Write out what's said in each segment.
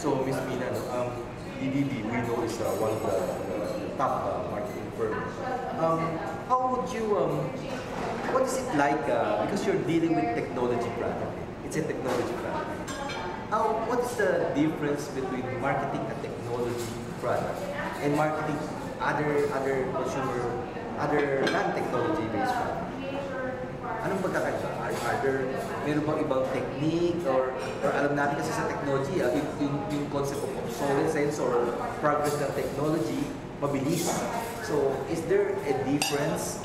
So, Miss Mina, no, DDB, we know is one of the top marketing firm. How would you, what is it like, because you're dealing with technology product, it's a technology product. What is the difference between marketing a technology product and marketing other consumer, other non-technology based product? Anong pagkakaiba? Meron bang ibang technique or alam natin kasi sa technology, yung concept of obsolescence or progress ng technology, mabilis. So, is there a difference?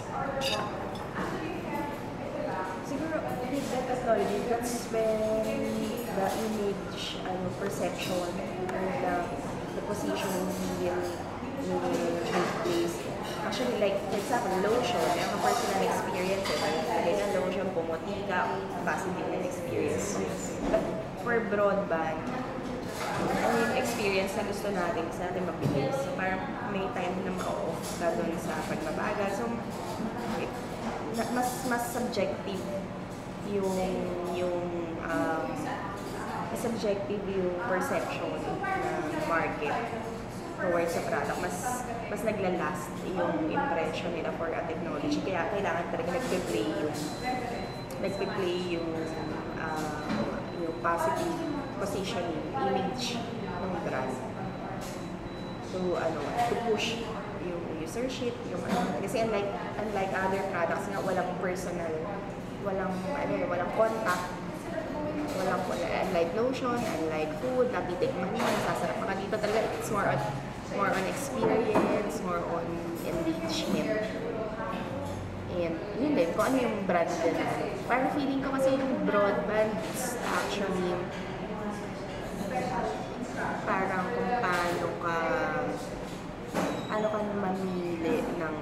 Siguro, with the technology, that's when the image, perception, and the positioning will take place. Actually, like, for example, lotion, yung personal experience, ganyan lotion, pumuti ka, positive na experience. But for broadband, yung experience na gusto natin, gusto natin mabilis. So, parang may time na ma-off ka doon sa pagbabagal. So, mas subjective yung subjective yung perception ng market towards sa product. Mas naglalast yung impression nila for a technology. Kaya kailangan talaga nagpe-play yung positive positioning, image ng brand. To push yung usership, kasi unlike other products na walang personal, walang contact, unlike lotion, unlike food, natitikman mo, sasarap ka dito talaga. It's more on experience, more on engagement. And yun din, kung ano yung brand din. Parang feeling ko kasi yung broadband is actually parang kung paano ka mamili ng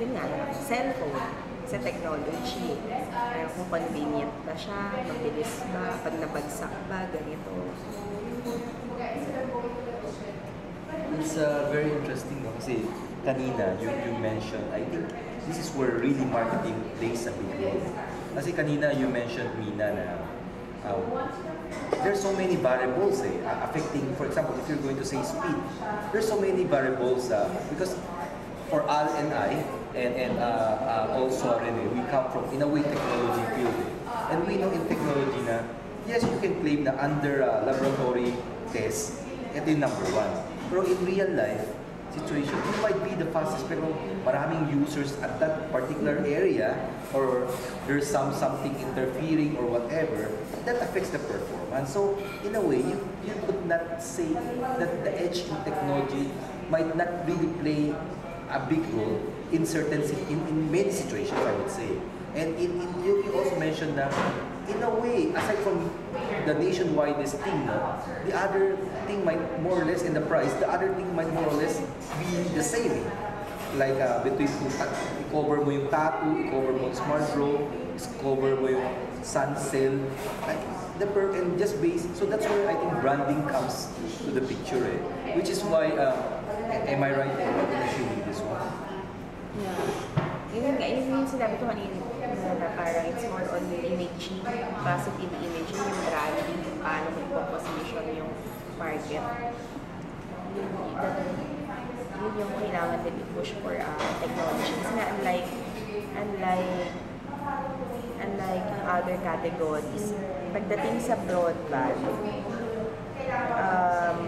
yun nga, cellphone sa technology. Kung convenient ba siya, mabilis ba, pag nabagsak ba, ganito. It's very interesting, no? Kasi kanina, you mentioned, I think this is where really marketing plays a big role. Kasi kanina you mentioned, Mina, na there's so many variables affecting, for example, if you're going to say speed, there's so many variables because for Al and I, and also Rene, we come from, in a way, technology field. And we know in technology na, yes, you can claim na under laboratory test, ito yung number one. Pero in real life situation, you might be the fastest, pero maraming users at that particular area, or there's something interfering or whatever, that affects the performance. So, in a way, you could not say that the edge in technology might not really play a big role in many situations, I would say. And you also mentioned that, in a way, aside from the nationwide thing, the other thing might more or less in the price, the other thing might more or less be the same. Like between i-cover mo yung tattoo, i-cover mo yung smart draw, i-cover mo yung sun cell, and just base. So that's where I think branding comes to the picture, which is why, am I right in assuming this one? Yeah. Yun yung sinabi ko kanina na parang it's more on imaging, positive imaging, yung branding, kung paano mo i-position yung market. Yun yung kailangan din i-push for technology. Kasi na unlike yung other categories, pagdating sa broadband, ang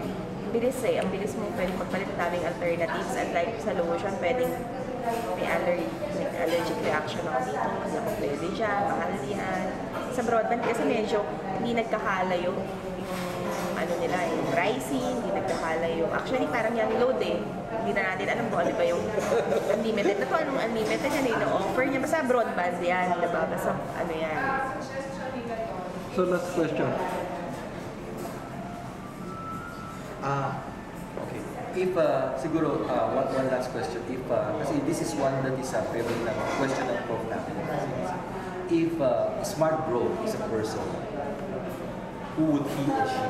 bilis mo pwedeng magpalit ng daming alternatives. Unlike sa lotion, pwedeng may allergic reaction ako dito, hindi ako pwede dyan, mahal yan. Sa broadband kasi medyo hindi nagkakala yung pricing, hindi nagkakala yung, actually parang yung load hindi na natin alam kung ano ba yung unlimited na to, anong unlimited yan, ino-offer niya, basta broadband yan, diba? Basta yan. So last question. Okay. If, siguro, one last question. If, kasi this is one that is a favorite question ng prof natin. If Smart Bro is a person, who would he or she?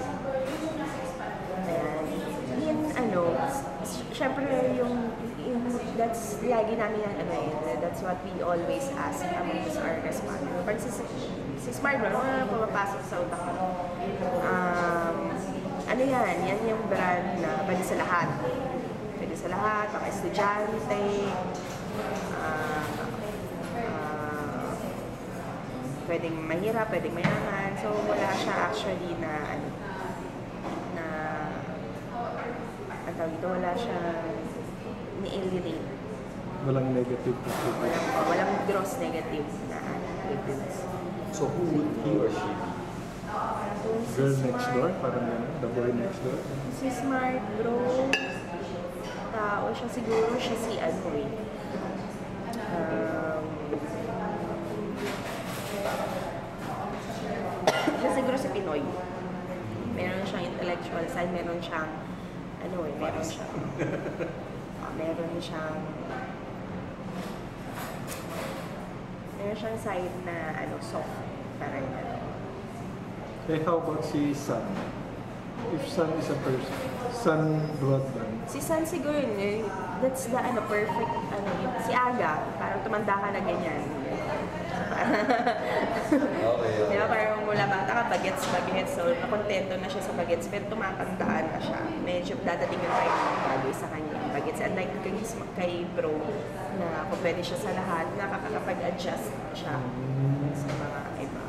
Syempre that's lagi namin that's what we always ask among our respondents. Pag si Si Smart Bro, ano pumapasok sa utak ko? Ano yan? Yan yung brand na pwede sa lahat. Pwede sa lahat, mga estudyante, pwedeng mahirap, pwedeng mayaman. So, wala siya actually na, ano, na, ang tawag dito, wala siya ni-alienate. Walang negative positive. Walang gross negative na difference. So who would he or she be? Girl next door, parang gano'n. The boy next door. Si Smart Bro, tao siya siguro, siya si ano eh. Siya siguro si Pinoy. Meron siyang intellectual side, meron siyang, ano eh, meron siyang side na, ano, soft. Parang ano. Eh, how about si Sun? If Sun is a person, Sun Broadband. Si San siguro yun, eh, that's the ano, perfect, ano yun. Si Aga, parang tumanda ka na ganyan. Okay. Di ba, parang mula bata ka, bagets, so nakontento na siya sa bagets, pero tumatandaan na siya. Medyo dadating yung time na bagoy sa kanya. Bagets, and like kay Bro, na kung pwede siya sa lahat, nakakapag-adjust siya sa mga iba.